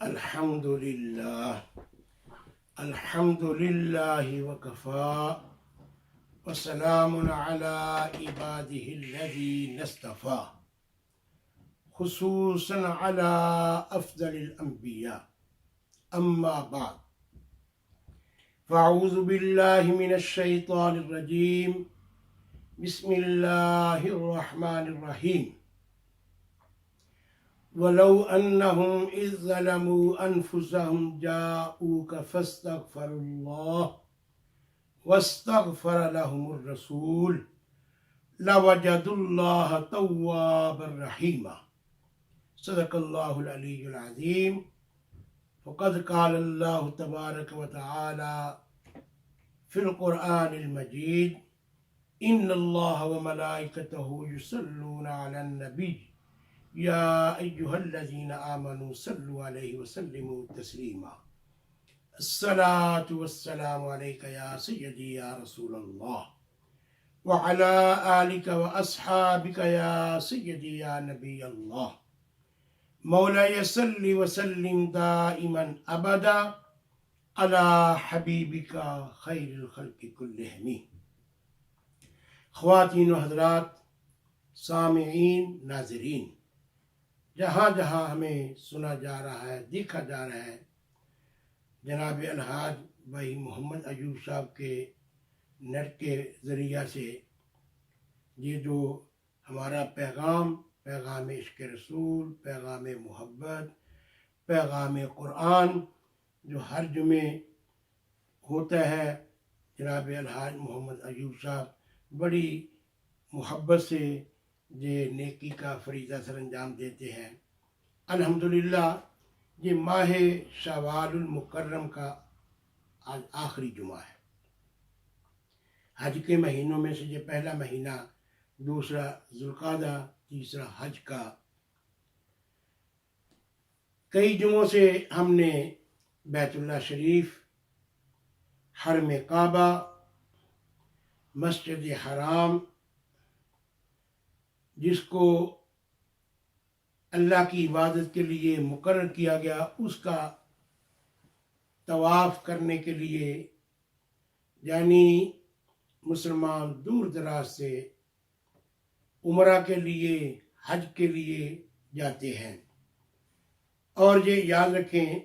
الحمد للہ وکفا وسلام علی عباده الذین اصطفى خصوصا علی افضل الانبیاء اما بعد فاعوذ باللہ من الشیطان الرجیم بسم اللہ الرحمن الرحیم وَلَوْ أَنَّهُمْ إِذْ ظَلَمُوا أَنفُسَهُمْ جَاءُوكَ فَاسْتَغْفَرُوا اللَّهَ وَاسْتَغْفَرَ لَهُمُ الرَّسُولُ لَوَجَدُوا اللَّهَ تَوَّابًا رَحِيمًا صدق الله العلي العظيم فقد قال الله تبارك وتعالى في القرآن المجيد إن الله وملائكته يصلون على النبي یا ایہا الذین آمنوا صلوا علیہ وسلموا تسلیما الصلاة والسلام علیک یا سیدی یا رسول اللہ وعلی آلک واصحابک یا سیدی یا نبی اللہ مولاي صل وسلم دائما ابدا علی حبیبک خیر الخلق کلہم۔ خواتین و حضرات، سامعین، ناظرین، جہاں جہاں ہمیں سنا جا رہا ہے، دیکھا جا رہا ہے، جناب الحاج بھائی محمد ایوب صاحب کے نیٹ کے ذریعہ سے یہ جو ہمارا پیغام عشق رسول، پیغام محبت، پیغام قرآن جو ہر جمعے ہوتا ہے، جناب الحاج محمد ایوب صاحب بڑی محبت سے یہ نیکی کا فریضہ سر انجام دیتے ہیں۔ الحمدللہ یہ ماہ شوال المکرم کا آج آخری جمعہ ہے۔ حج کے مہینوں میں سے یہ پہلا مہینہ، دوسرا ذوالقعدہ، تیسرا حج کا۔ کئی جمعوں سے ہم نے بیت اللہ شریف، حرم کعبہ، مسجد حرام، جس کو اللہ کی عبادت کے لیے مقرر کیا گیا، اس کا طواف کرنے کے لیے یعنی مسلمان دور دراز سے عمرہ کے لیے، حج کے لیے جاتے ہیں۔ اور یہ یاد رکھیں،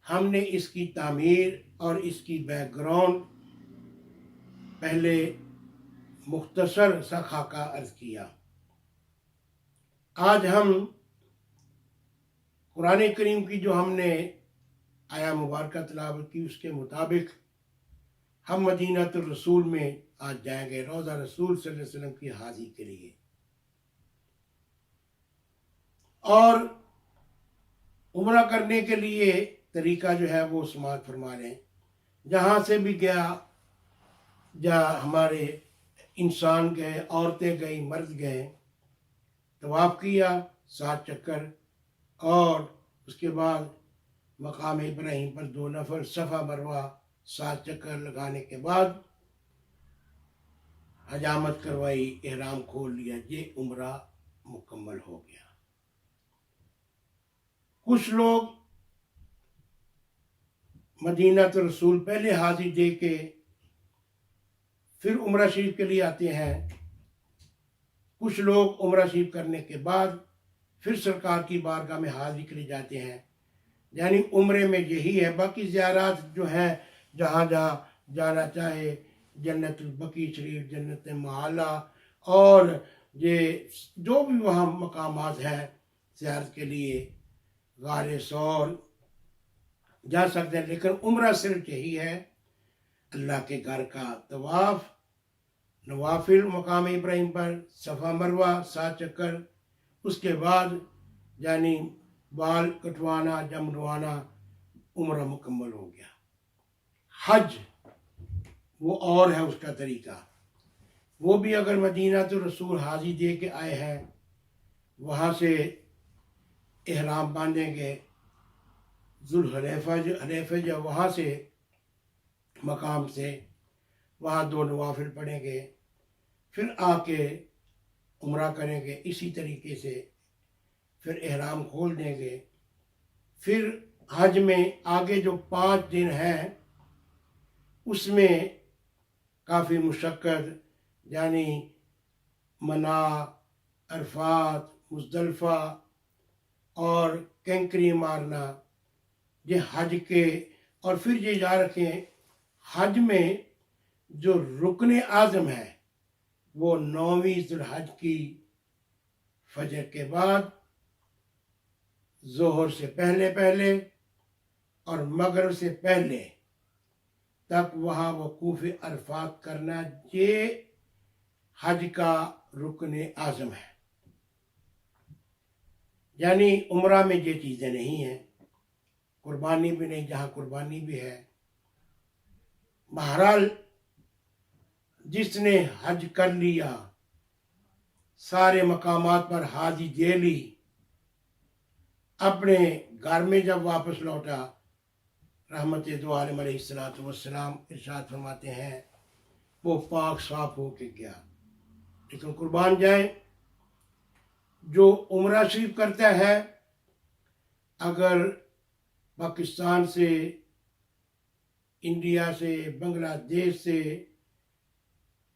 ہم نے اس کی تعمیر اور اس کی بیک گراؤنڈ پہلے مختصر سا خاکہ عرض کیا۔ آج ہم قرآن کریم کی جو ہم نے آیا مبارکہ تلاوت کی، اس کے مطابق ہم مدینہ الرسول میں آج جائیں گے، روضہ رسول صلی اللہ علیہ وسلم کی حاضری کے لیے۔ اور عمرہ کرنے کے لیے طریقہ جو ہے وہ سماعت فرما لیں۔ جہاں سے بھی گیا، جہاں ہمارے انسان گئے، عورتیں گئی، مرد گئے، طواف کیا 7 چکر، اور اس کے بعد مقام ابراہیم پر 2 نفل، صفا مروہ 7 چکر لگانے کے بعد حجامت کروائی، احرام کھول لیا، یہ عمرہ مکمل ہو گیا۔ کچھ لوگ مدینہ الرسول پہلے حاضری دے کے پھر عمرہ شریف کے لیے آتے ہیں، کچھ لوگ عمرہ شریف کرنے کے بعد پھر سرکار کی بارگاہ میں حاضری کے لیے جاتے ہیں۔ یعنی عمرے میں یہی ہے، باقی زیارات جو ہیں جہاں جہاں جانا چاہے، جنت البقیع شریف، جنت معالی، اور یہ جو بھی وہاں مقامات ہیں زیارت کے لیے، غار ثور، جا سکتے ہیں۔ لیکن عمرہ صرف یہی ہے، اللہ کے گھر کا طواف، نوافل مقام ابراہیم پر، صفا مروہ 7 چکر، اس کے بعد یعنی بال کٹوانا، جم روانا، عمرہ مکمل ہو گیا۔ حج وہ اور ہے، اس کا طریقہ وہ بھی اگر مدینہ الرسول حاضری دے کے آئے ہیں، وہاں سے احرام باندھیں گے، ذوالحلیفہ جو وہاں سے مقام سے وہاں 2 نوافل پڑھیں گے، پھر آ کے عمرہ کریں گے، اسی طریقے سے پھر احرام کھول دیں گے، پھر حج میں آگے جو 5 دن ہیں اس میں کافی مشقت، یعنی منا، عرفات، مزدلفہ اور کینکری مارنا، یہ حج کے، اور پھر یہ یاد رکھیں حج میں جو رکن اعظم ہے وہ 9ویں ذوالحج کی فجر کے بعد، ظہر سے پہلے پہلے اور مغرب سے پہلے تک وہاں وقوف عرفات کرنا، یہ حج کا رکن اعظم ہے۔ یعنی عمرہ میں یہ چیزیں نہیں ہیں، قربانی بھی نہیں جہاں قربانی بھی ہے۔ بہرحال جس نے حج کر لیا، سارے مقامات پر حاضری دے لی، اپنے گھر میں جب واپس لوٹا، رحمت دو عالم علیہ السلام ارشاد فرماتے ہیں وہ پاک صاف ہو کے گیا۔ لیکن قربان جائیں، جو عمرہ شریف کرتا ہے، اگر پاکستان سے، انڈیا سے، بنگلہ دیش سے،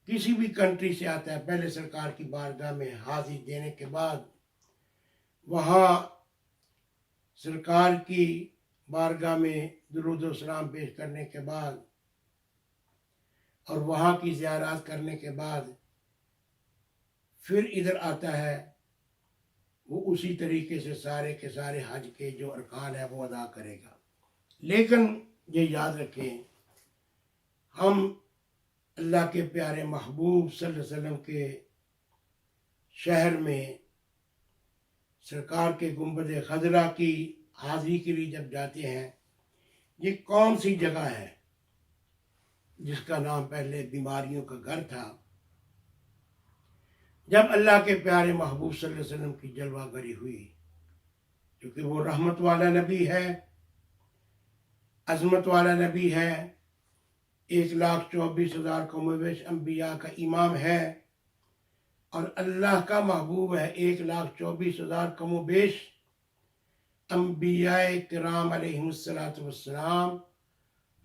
کسی بھی کنٹری سے آتا ہے، پہلے سرکار کی بارگاہ میں حاضری دینے کے بعد، وہاں سرکار کی بارگاہ میں درود و سلام پیش کرنے کے بعد اور وہاں کی زیارات کرنے کے بعد پھر ادھر آتا ہے، وہ اسی طریقے سے سارے کے سارے حج کے جو ارکان ہیں وہ ادا کرے گا۔ لیکن یہ یاد رکھیں، ہم اللہ کے پیارے محبوب صلی اللہ علیہ وسلم کے شہر میں سرکار کے گنبد خضرا کی حاضری کے لیے جب جاتے ہیں، یہ کون سی جگہ ہے جس کا نام پہلے بیماریوں کا گھر تھا؟ جب اللہ کے پیارے محبوب صلی اللہ علیہ وسلم کی جلوہ گری ہوئی، کیونکہ وہ رحمت والا نبی ہے، عظمت والا نبی ہے، 1,24,000 کم و بیش انبیاء کا امام ہے، اور اللہ کا محبوب ہے، 1,24,000 کم و بیش انبیاء کرام علیہم السلام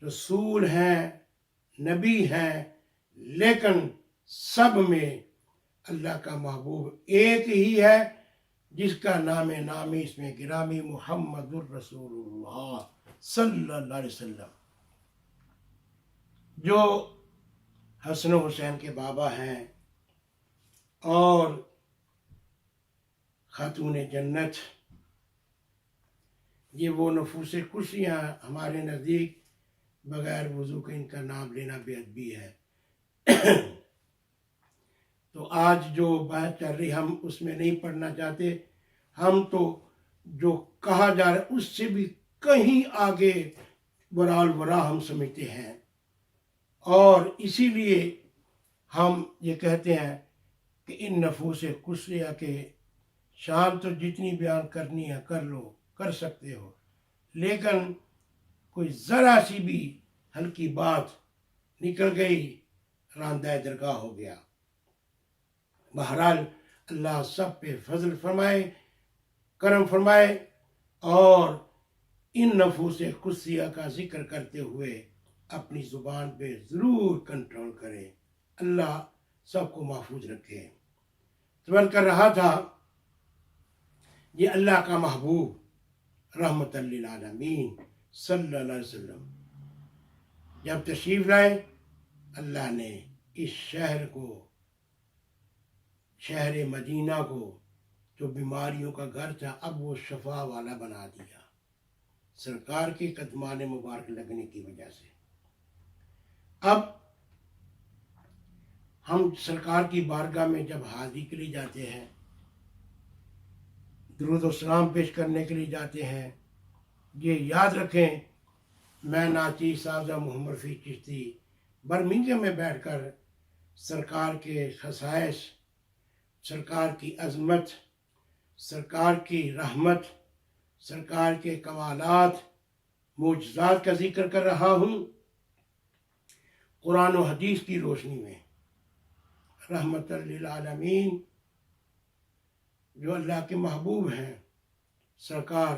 رسول ہیں، نبی ہیں، لیکن سب میں اللہ کا محبوب ایک ہی ہے جس کا نامی اس میں گرامی محمد الرسول اللہ صلی اللہ علیہ وسلم، جو حسن و حسین کے بابا ہیں اور خاتون جنت۔ یہ وہ نفوس خوشیاں ہمارے نزدیک بغیر وضو کے ان کا نام لینا بے ادبی ہے۔ تو آج جو بات چل رہی ہم اس میں نہیں پڑھنا چاہتے، ہم تو جو کہا جا رہا ہے اس سے بھی کہیں آگے ورال ورا ہم سمجھتے ہیں، اور اسی لیے ہم یہ کہتے ہیں کہ ان نفوس خوشیاں کے شان تو جتنی بیان کرنی ہے کر لو، کر سکتے ہو، لیکن کوئی ذرا سی بھی ہلکی بات نکل گئی، راندہ درگاہ ہو گیا۔ بہرحال اللہ سب پہ فضل فرمائے، کرم فرمائے، اور ان نفوس قدسیہ کا ذکر کرتے ہوئے اپنی زبان پہ ضرور کنٹرول کرے۔ اللہ سب کو محفوظ رکھے۔ تو کر رہا تھا، یہ اللہ کا محبوب رحمت للعالمین صلی اللہ علیہ وسلم جب تشریف لائے، اللہ نے اس شہر کو، شہر مدینہ کو، جو بیماریوں کا گھر تھا، اب وہ شفا والا بنا دیا، سرکار کی قدمان مبارک لگنے کی وجہ سے۔ اب ہم سرکار کی بارگاہ میں جب حاضری کے لیے جاتے ہیں، درود و سلام پیش کرنے کے لیے جاتے ہیں، یہ یاد رکھیں، میں ناچیز صاحبزادہ محمد رفیع چشتی برمنگھم میں بیٹھ کر سرکار کے خصائص، سرکار کی عظمت، سرکار کی رحمت، سرکار کے کمالات، معجزات کا ذکر کر رہا ہوں، قرآن و حدیث کی روشنی میں۔ رحمت للعالمین جو اللہ کے محبوب ہیں، سرکار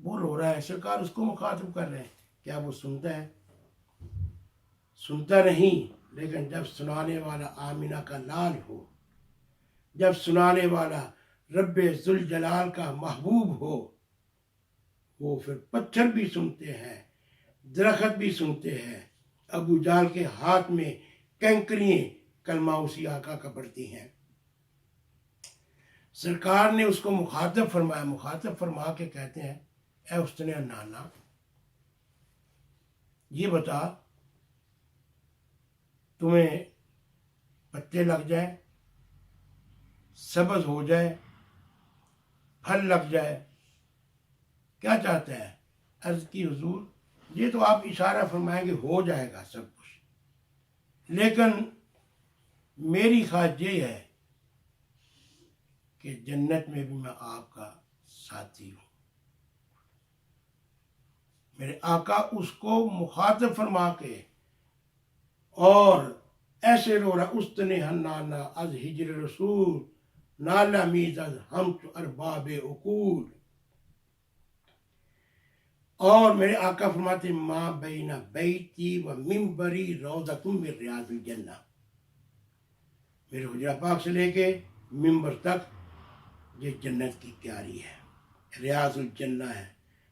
وہ رو رہا ہے، سرکار اس کو مخاطب کر رہے ہیں، کیا وہ سنتا ہے؟ سنتا نہیں۔ لیکن جب سنانے والا آمینہ کا لال ہو، جب سنانے والا رب ذوالجلال کا محبوب ہو، وہ پھر پتھر بھی سنتے ہیں، درخت بھی سنتے ہیں۔ ابو جہل کے ہاتھ میں کنکریاں کلمہ اسی آقا کا پڑتی ہیں۔ سرکار نے اس کو مخاطب فرمایا، مخاطب فرما کے کہتے ہیں، اے استن نانا، یہ بتا تمہیں پتے لگ جائے، سبز ہو جائے، پھل لگ جائے، کیا چاہتا ہے؟ عرض کی حضور یہ تو آپ اشارہ فرمائیں گے ہو جائے گا سب کچھ، لیکن میری خواہش یہ ہے کہ جنت میں بھی میں آپ کا ساتھی ہوں۔ میرے آقا اس کو مخاطب فرما کے اور ایسے رو رہا، استن حنانا از ہجر رسول نالا میز از ہم چو ارباب عقول۔ اور میرے آقا فرماتے ماں بین بیتی و ممبری روضۃ من ریاض الجنہ، میرے حجرہ پاک سے لے کے ممبر تک یہ جنت کی کیاری ہے، ریاض الجنہ ہے،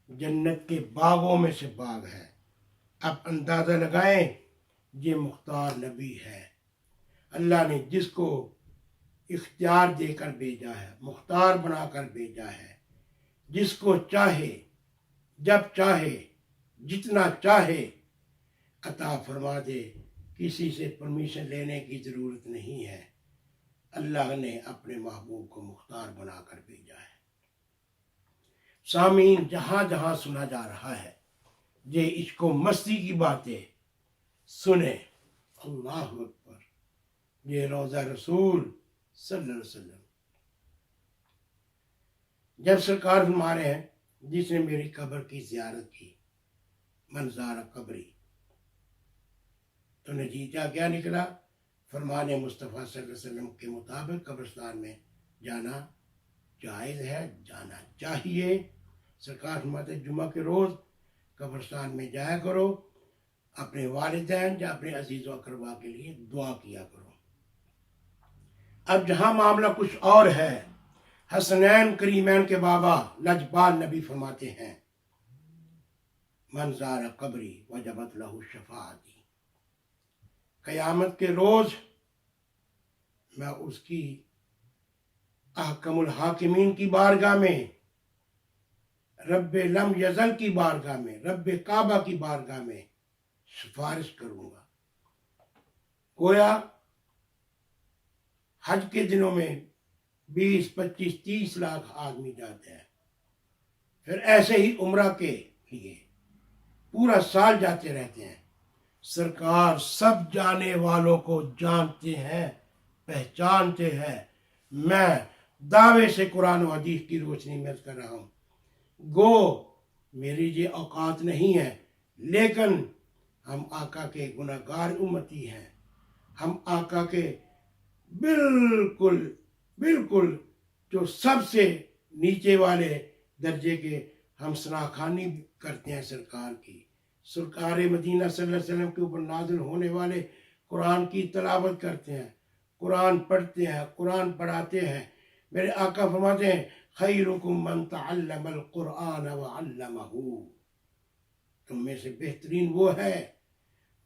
جنت کے باغوں میں سے باغ ہے۔ اب اندازہ لگائیں، یہ مختار نبی ہے، اللہ نے جس کو اختیار دے کر بھیجا ہے، مختار بنا کر بھیجا ہے، جس کو چاہے، جب چاہے، جتنا چاہے عطا فرما دے، کسی سے پرمیشن لینے کی ضرورت نہیں ہے۔ اللہ نے اپنے محبوب کو مختار بنا کر بھیجا ہے۔ سامعین، جہاں جہاں سنا جا رہا ہے یہ عشق و مستی کی باتیں سنیں، اللہ اکبر، یہ روضہ رسول صلی اللہ علیہ وسلم۔ جب سرکار فرما رہے ہیں جس نے میری قبر کی زیارت کی، من زار قبری، تو نتیجہ کیا نکلا؟ فرمان مصطفیٰ صلی اللہ علیہ وسلم کے مطابق قبرستان میں جانا جائز ہے، جانا چاہیے۔ سرکار فرماتے جمعہ کے روز قبرستان میں جایا کرو، اپنے والدین یا اپنے عزیز و اقربا کے لیے دعا کیا کرو۔ اب جہاں معاملہ کچھ اور ہے، حسنین کریمین کے بابا لجپال نبی فرماتے ہیں من زار قبری وجبت لہ شفاعتی، قیامت کے روز میں اس کی احکم الحاکمین کی بارگاہ میں، رب لم یزل کی بارگاہ میں، رب کعبہ کی بارگاہ میں سفارش کروں گا۔ گویا حج کے دنوں میں 20، 25، 30 لاکھ آدمی جاتے ہیں، پھر ایسے ہی عمرہ کے لیے پورا سال جاتے رہتے ہیں۔ سرکار سب جانے والوں کو جانتے ہیں، پہچانتے ہیں۔ میں دعوے سے قرآن و حدیث کی روشنی میں کر رہا ہوں، گو میری یہ اوقات نہیں ہے، لیکن ہم آقا کے گناہ گار امتی ہیں، ہم آقا کے بالکل جو سب سے نیچے والے درجے کے ہم شناخوانی کرتے ہیں سرکار کی، سرکار مدینہ صلی اللہ علیہ وسلم کے اوپر نازل ہونے والے قرآن کی تلاوت کرتے ہیں، قرآن پڑھتے ہیں، قرآن پڑھاتے ہیں۔ میرے آقا فرماتے ہیں خیرکم من تعلم القرآن وعلمہ، تم میں سے بہترین وہ ہے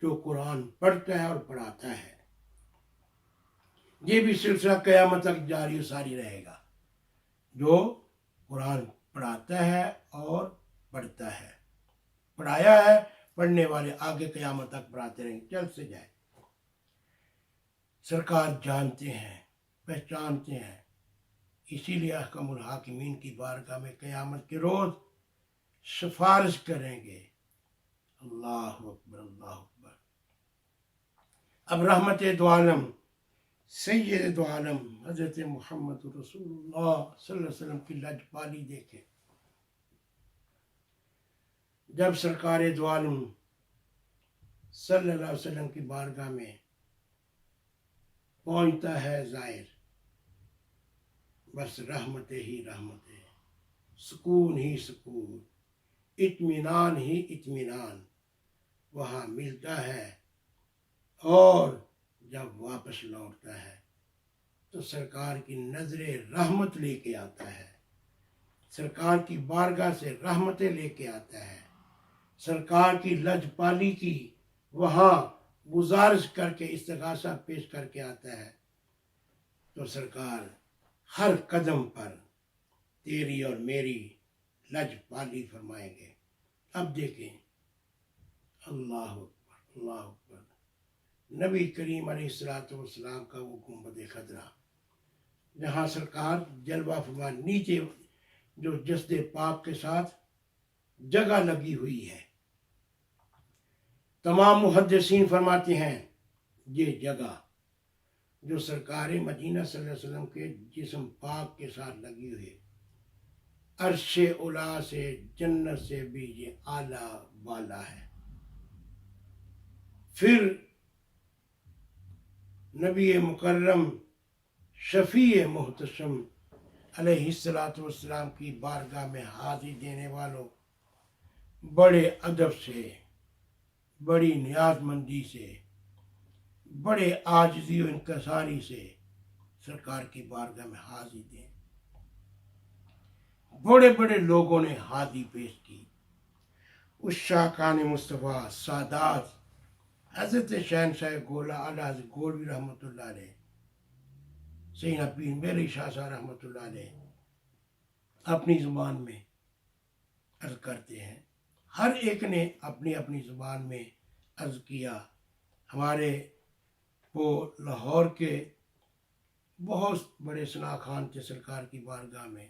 جو قرآن پڑھتا ہے اور پڑھاتا ہے۔ یہ بھی سلسلہ قیامت تک جاری و ساری رہے گا، جو قرآن پڑھاتا ہے اور پڑھتا ہے، پڑھایا ہے، پڑھنے والے آگے قیامت تک پڑھاتے رہیں گے، چل سے جائے۔ سرکار جانتے ہیں، پہچانتے ہیں، اسی لیے احکم الحاکمین کی بارگاہ میں قیامت کے روز سفارش کریں گے۔ اللہ اکبر، اللہ اکبر۔ اب رحمت دو عالم، سید دو عالم حضرت محمد رسول اللہ صلی اللہ علیہ وسلم کی لجپالی دیکھیں۔ جب سرکار دو عالم صلی اللہ علیہ وسلم کی بارگاہ میں پہنچتا ہے زائر، بس رحمت ہی رحمت ہے، سکون ہی سکون، اطمینان ہی اطمینان وہاں ملتا ہے، اور جب واپس لوٹتا ہے تو سرکار کی نظر رحمت لے کے آتا ہے، سرکار کی بارگاہ سے رحمتیں لے کے آتا ہے، سرکار کی لجپالی کی وہاں گزارش کر کے استغاثہ پیش کر کے آتا ہے، تو سرکار ہر قدم پر تیری اور میری لجپالی فرمائیں گے۔ اب دیکھیں، اللہ اکبر اللہ اکبر، نبی کریم علیہ السلام کا وہ گنبد خضرا، جہاں سرکار جلوہ فرما، نیچے جو جسد پاک کے ساتھ جگہ لگی ہوئی ہے، تمام محدثین فرماتے ہیں یہ جگہ جو سرکار مدینہ صلی اللہ علیہ وسلم کے جسم پاک کے ساتھ لگی ہوئی، عرش اولا سے، جنت سے بھی یہ اعلیٰ بالا ہے۔ پھر نبی مکرم شفیع محتشم علیہ السلام کی بارگاہ میں حاضری دینے والوں، بڑے ادب سے، بڑی نیاز مندی سے، بڑے عاجزی و انکساری سے سرکار کی بارگاہ میں حاضری دیں۔ بڑے بڑے لوگوں نے حاضری پیش کی، اس شاہکان مصطفیٰ سادات حضرت شہنشاہ گولا اعلیٰ حضرت گولوی رحمۃ اللہ علیہ، سیدنا پیر میری شاہ صاحب رحمۃ اللہ علیہ اپنی زبان میں عرض کرتے ہیں، ہر ایک نے اپنی اپنی زبان میں عرض کیا۔ ہمارے وہ لاہور کے بہت بڑے ثنا خان تھے سرکار کی بارگاہ میں،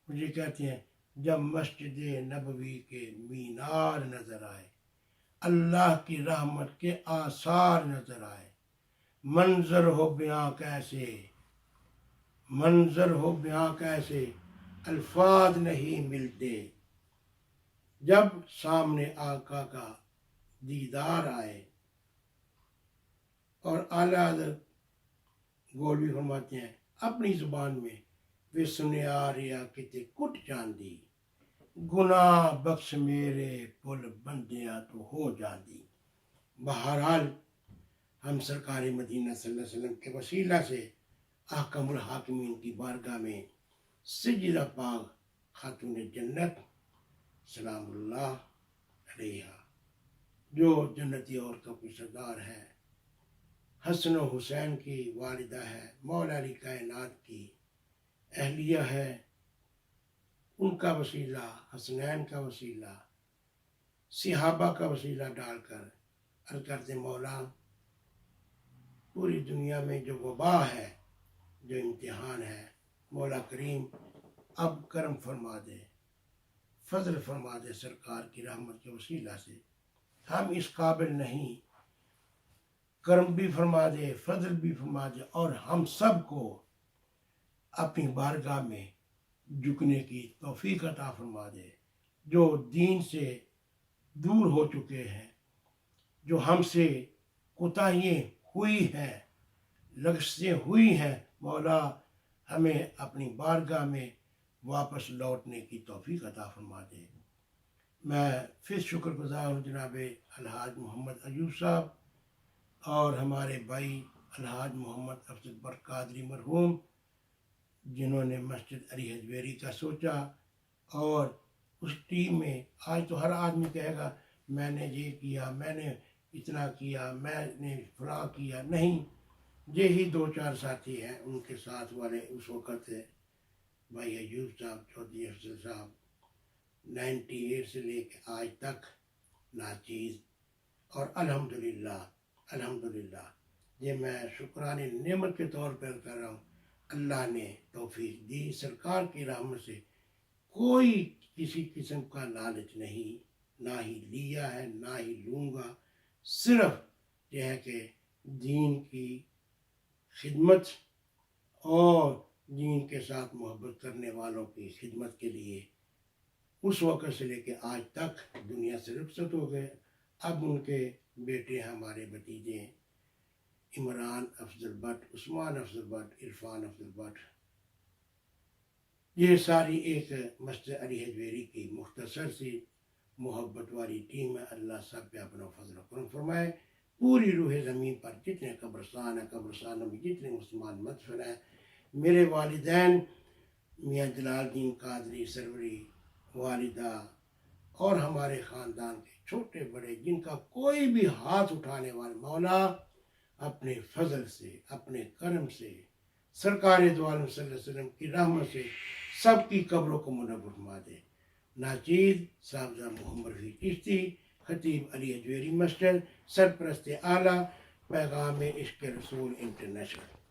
مجھے کہتے ہیں جب مسجد نبوی کے مینار نظر آئے، اللہ کی رحمت کے آثار نظر آئے، منظر ہو بیاں کیسے، منظر ہو بیاں کیسے، الفاظ نہیں ملتے۔ جب سامنے آقا کا دیدار آئے، اور اعلیٰ حضرت گولوی فرماتے ہیں اپنی زبان میں، وے سنیاریا کتے کٹ جاندی، گناہ بخش میرے پل بندیاں تو ہو جاندی۔ بہرحال ہم سرکار مدینہ صلی اللہ علیہ وسلم کے وسیلہ سے احکم الحاکمین کی بارگاہ میں سیدہ پاک خاتون جنت سلام اللہ علیہا، جو جنتی عورتوں کی سردار ہے، حسن و حسین کی والدہ ہے، مولا علی کائنات کی اہلیہ ہے، ان کا وسیلہ، حسنین کا وسیلہ، صحابہ کا وسیلہ ڈال کر عرض کرتے مولا، پوری دنیا میں جو وبا ہے، جو امتحان ہے، مولا کریم اب کرم فرما دے، فضل فرما دے سرکار کی رحمت کے وسیلہ سے۔ ہم اس قابل نہیں، کرم بھی فرما دے، فضل بھی فرما دے، اور ہم سب کو اپنی بارگاہ میں جھکنے کی توفیق عطا فرما دے، جو دین سے دور ہو چکے ہیں، جو ہم سے کوتاہیاں ہوئی ہیں، لغزشیں ہوئی ہیں، مولا ہمیں اپنی بارگاہ میں واپس لوٹنے کی توفیق عطا فرما دے۔ میں پھر شکر گزار ہوں جناب الحاج محمد ایوب صاحب اور ہمارے بھائی الحاج محمد افضل بٹ قادری مرحوم، جنہوں نے مسجد علی حجویری کا سوچا، اور اس ٹیم میں آج تو ہر آدمی کہے گا میں نے یہ کیا، میں نے اتنا کیا، میں نے فلاں کیا، نہیں، یہی دو چار ساتھی ہیں، ان کے ساتھ والے اس وقت بھائی ایوب صاحب، چودھری افضل صاحب، 98 سے لے کے آج تک ناچیز، اور الحمدللہ یہ میں شکرانے نعمت کے طور پر کر رہا ہوں، اللہ نے توفیق دی، سرکار کی رحمت سے کوئی کسی قسم کا لالچ نہیں، نہ ہی لیا ہے، نہ ہی لوں گا، صرف یہ ہے کہ دین کی خدمت اور دین کے ساتھ محبت کرنے والوں کی خدمت کے لیے اس وقت سے لے کے آج تک دنیا سے رخصت ہو گئے۔ اب ان کے بیٹے ہمارے بھتیجے عمران افضل بٹ، عثمان افضل بٹ، عرفان افضل بٹ، یہ ساری ایک مسجد علی حجویری کی مختصر سی محبت والی ٹیم ہے. اللہ سب پہ اپنا فضل و کرم فرمائے. پوری روح زمین پر جتنے قبرستان ہیں, قبرستانوں میں جتنے مسلمان مدفن ہیں, میرے والدین میاں جلال الدین قادری سروری, والدہ اور ہمارے خاندان کے چھوٹے بڑے جن کا کوئی بھی ہاتھ اٹھانے والے, مولا اپنے فضل سے, اپنے کرم سے, سرکار دو عالم صلی اللہ علیہ وسلم کی رحمت سے سب کی قبروں کو منور فرما دے. ناچیز صاحبزادہ محمد رفیع چشتی, خطیب علی اجویری مسجد, سرپرست اعلیٰ پیغام عشق رسول انٹرنیشنل.